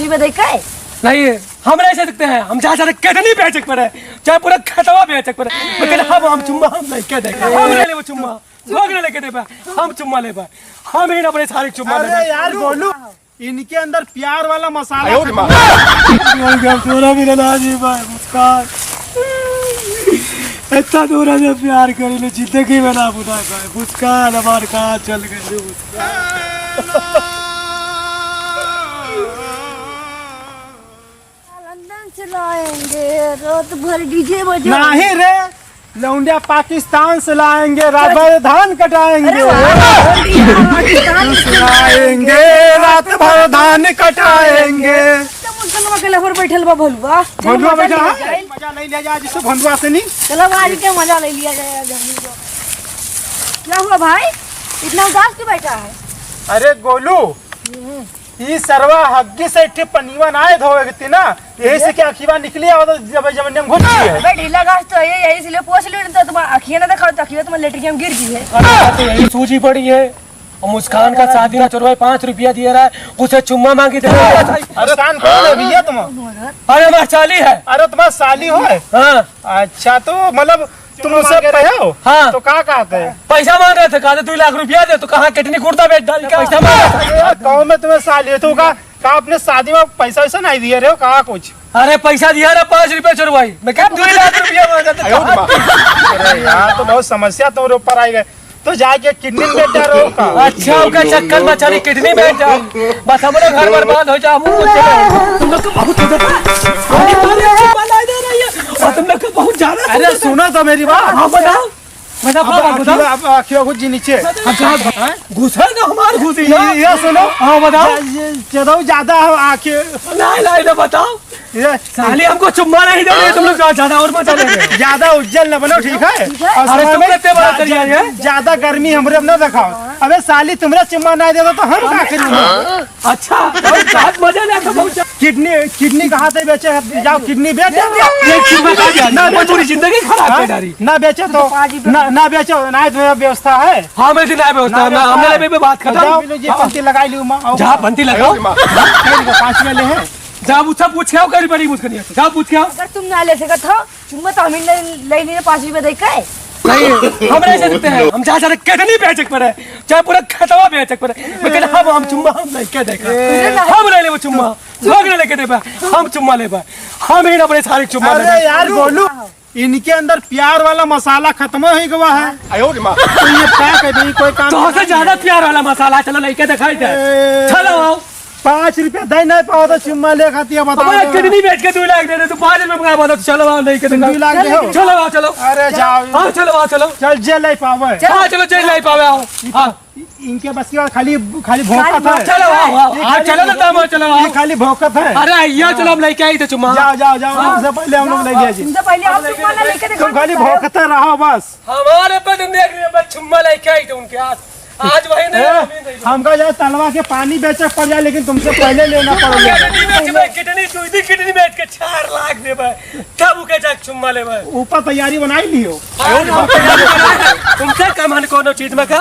5 रुपए देख के नहीं हम नहीं सकते हैं। हम चाहे कितनी बेच पड़े चाहे पूरा खतवा बेच पड़े लेकिन हम चुम्मा हम नहीं कह देंगे। हम नहीं ले चुम्मा लोग नहीं लेके दे पाए। हम चुम्मा ले पाए। हम ही ना अपने सारे चुम्मा ले पाए। यार बोलू इनके अंदर प्यार वाला मसाला मुस्कान इतना दूर से प्यार करी जिंदगी में ना बुझा पाए। मुस्कान हमारे कहाँ चल गई लंदन चलाएंगे रात भर डीजे बजा नहीं रे लौंडिया पाकिस्तान से लाएंगे रात धान कटाएंगे लाएंगे रात भर धान कटाएंगे। बैठल बा भलुआ भलुआ बैठा है मजा नहीं लिया जाए जिससे भलुआ से नहीं। चलो आज के मजा ले लिया जाएगा। क्या हुआ भाई इतना उदास क्यों बैठा है? अरे गोलू ये सरवा हग्गी से इट्ठे पनीवन आए धोवे ना यही से क्या अखीवा निकली आ तो जब जब ने घुस गई है। बे ढीला घास तो है यही इसलिए पोछ ली तो तुम अखियां ना देखो तो अखियां तुम लेटरिन में गिर गई है। तो यही सूझी पड़ी है। और मुस्कान का शादी ना चलवाए 5 रुपया दिया रहा है उसे चुम्मा मांगी दे। अरे कान कौन है भैया तुम? अरे हमारी साली है। अरे तुम्हारा साली हो है? हाँ अच्छा तो मतलब तुम उसे पढ़े हो? हाँ तो कहाँ कहते हैं पैसा मांग रहे थे कहा 2 लाख रुपया दे तो कहाँ कितनी कुर्ता बेच डाल के पैसा मांग रहे थे। गाँव में तुम्हें साली है तो कहा अपने शादी में पैसा वैसा नहीं दिए रहे हो कहा कुछ? अरे पैसा दिया रहा 5 रुपया चुरवाई मैं क्या 2 लाख रुपया मांगा था। अरे यार तो बहुत समस्या तुम्हारे ऊपर आई गए तो जाके किडनी बेच जा रहे हो। अच्छा उनका चक्कर में चली किडनी बेच जाओ बस हमारे घर बर्बाद हो जाओ। तुम लोग को बहुत तुम लोग को बहुत ज्यादा। अरे सुनो तो मेरी बात। हाँ बताओ बताओ जी नीचे घुसा ना हमारे घुसी ये सुनो। हाँ बताओ ज्यादा आंखें नहीं बताओ साली हमको चुम्मा नहीं दे रहे तुम लोग ज्यादा और मचा लेंगे। ज्यादा उज्जवल न बनो ठीक है। अरे तुम कितने बड़ा करिए है ज्यादा गर्मी हमरे न दिखाओ। अबे साली तुमरे चुम्मा नहीं दे तो हम क्या करेंगे? अच्छा बहुत मजा लेता बहुत। किडनी कहाँ से बेचे जाओ किडनी बेच ना पूरी जिंदगी खराब कर डाली। ना बेचे तो ना बेचो ना व्यवस्था है। हाँ मेरी ना व्यवस्था हमने भी बात कर लगाई लू जहाँ बंती लगाओ 5 में ले हैं जहाँ मुझसे पूछ के आओ करी बड़ी मुझको नहीं जहाँ पूछ के आओ। अगर तुम ना ले सकत हो चुम्मा तो हम ले लेने 5 रुपए दे के नहीं हम नहीं सकते हैं। हम चाहे कितनी बेच पड़े चाहे पूरा खतवा बेच पड़े लेकिन हम चुम्मा हम नहीं कह देंगे। हम नहीं ले चुम्मा लोग नहीं लेके दे पाए। हम चुम्मा ले पाए। हम ही ना अपने सारे चुम्मा ले पाए। यार बोलू इनके अंदर प्यार वाला मसाला खत्म हो गया है। तो ये क्या करें कोई काम तो से ज्यादा प्यार वाला मसाला चलो लेके दिखाई दे। चलो आओ 5 रुपया दे नहीं पाओ तो चुम्मा ले खाती है बताओ कितनी बेच के 2 लाख दे रहे तो 5 रुपए मंगा बोलो चलो आओ नहीं के 2 लाख दे हो। चलो आओ चलो। अरे जाओ हाँ चलो आओ चलो चल जेल नहीं पावे। हाँ चलो जेल नहीं पावे आओ। हाँ इनके बस की खाली भौंकत है। चलो आओ चलो ना तब चलो आओ खाली भौंकत है। अरे यहाँ चलो हम लेके आई थे चुम्मा। जाओ हमसे पहले हम लोग ले लिया जी। तुमसे पहले आप चुम्मा ना लेके देखो। तुम खाली भौंकते रहो बस। हमारे पे तुम देख रहे हो चुम्मा लेके आई थे उनके हाथ आज वही नहीं हमका जाए तलवा के पानी बेचे पड़ जाए लेकिन तुमसे पहले लेना पड़ेगा। कितनी बेच के 4 लाख दे तब उके जाके चुम्मा ले ऊपर तैयारी बनाई लियो। तुमसे कम हन कोनो चीज में का